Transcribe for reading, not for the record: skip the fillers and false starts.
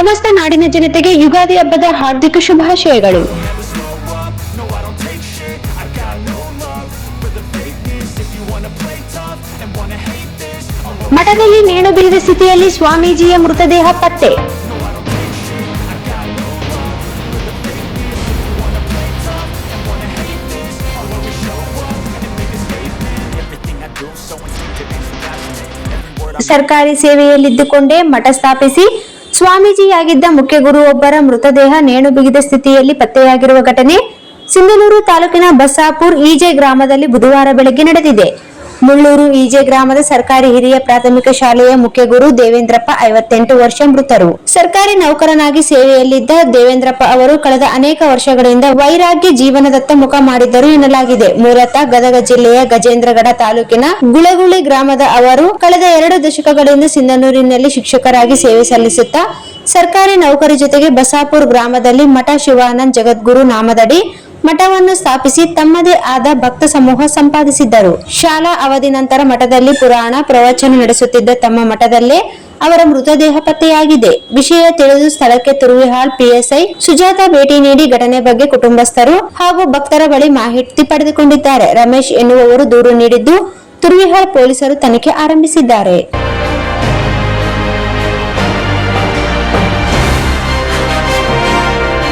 ಸಮಸ್ತ ನಾಡಿನ ಜನತೆಗೆ ಯುಗಾದಿ ಹಬ್ಬದ ಹಾರ್ದಿಕ ಶುಭಾಶಯಗಳು. ಮಠದಲ್ಲಿ ನೇಣು ಬಿಗಿದ ಸ್ಥಿತಿಯಲ್ಲಿ ಸ್ವಾಮೀಜಿಯ ಮೃತದೇಹ ಪತ್ತೆ. ಸರ್ಕಾರಿ ಸೇವೆಯಲ್ಲಿದ್ದುಕೊಂಡೇ ಮಠ ಸ್ಥಾಪಿಸಿ ಸ್ವಾಮೀಜಿಯಾಗಿದ್ದ ಮುಖ್ಯ ಗುರುವೊಬ್ಬರ ಮೃತದೇಹ ನೇಣು ಬಿಗಿದ ಸ್ಥಿತಿಯಲ್ಲಿ ಪತ್ತೆಯಾಗಿರುವ ಘಟನೆ ಸಿಂಧನೂರು ತಾಲೂಕಿನ ಬಸಾಪುರ್ ಈಜೆ ಗ್ರಾಮದಲ್ಲಿ ಬುಧವಾರ ಬೆಳಗ್ಗೆ ನಡೆದಿದೆ. ಮುಳ್ಳೂರು ಈಜೆ ಗ್ರಾಮದ ಸರ್ಕಾರಿ ಹಿರಿಯ ಪ್ರಾಥಮಿಕ ಶಾಲೆಯ ಮುಖ್ಯ ಗುರು ದೇವೇಂದ್ರಪ್ಪ 58 ವರ್ಷ ಮೃತರು. ಸರ್ಕಾರಿ ನೌಕರನಾಗಿ ಸೇವೆಯಲ್ಲಿದ್ದ ದೇವೇಂದ್ರಪ್ಪ ಅವರು ಕಳೆದ ಅನೇಕ ವರ್ಷಗಳಿಂದ ವೈರಾಗ್ಯ ಜೀವನದತ್ತ ಮುಖ ಮಾಡಿದ್ದರು ಎನ್ನಲಾಗಿದೆ. ಮೂಲತಃ ಗದಗ ಜಿಲ್ಲೆಯ ಗಜೇಂದ್ರಗಡ ತಾಲೂಕಿನ ಗುಳಗುಳಿ ಗ್ರಾಮದ ಅವರು ಕಳೆದ 2 ದಶಕಗಳಿಂದ ಸಿಂಧನೂರಿನಲ್ಲಿ ಶಿಕ್ಷಕರಾಗಿ ಸೇವೆ ಸಲ್ಲಿಸುತ್ತಾ ಸರ್ಕಾರಿ ನೌಕರಿ ಜೊತೆಗೆ ಬಸಾಪುರ್ ಗ್ರಾಮದಲ್ಲಿ ಮಠ ಶಿವಾನಂದ ಜಗದ್ಗುರು ನಾಮದಡಿ ಮಠವನ್ನು ಸ್ಥಾಪಿಸಿ ತಮ್ಮದೇ ಆದ ಭಕ್ತ ಸಮೂಹ ಸಂಪಾದಿಸಿದ್ದರು. ಶಾಲಾ ಅವಧಿ ನಂತರ ಮಠದಲ್ಲಿ ಪುರಾಣ ಪ್ರವಚನ ನಡೆಸುತ್ತಿದ್ದ ತಮ್ಮ ಮಠದಲ್ಲೇ ಅವರ ಮೃತದೇಹ ಪತ್ತೆಯಾಗಿದೆ. ವಿಷಯ ತಿಳಿದು ಸ್ಥಳಕ್ಕೆ ತುರುವಿಹಾಳ್ ಪಿಎಸ್ಐ ಸುಜಾತ ಭೇಟಿ ನೀಡಿ ಘಟನೆ ಬಗ್ಗೆ ಕುಟುಂಬಸ್ಥರು ಹಾಗೂ ಭಕ್ತರ ಬಳಿ ಮಾಹಿತಿ ಪಡೆದುಕೊಂಡಿದ್ದಾರೆ. ರಮೇಶ್ ಎನ್ನುವವರು ದೂರು ನೀಡಿದ್ದು ತುರುವಿಹಾಳ್ ಪೊಲೀಸರು ತನಿಖೆ ಆರಂಭಿಸಿದ್ದಾರೆ.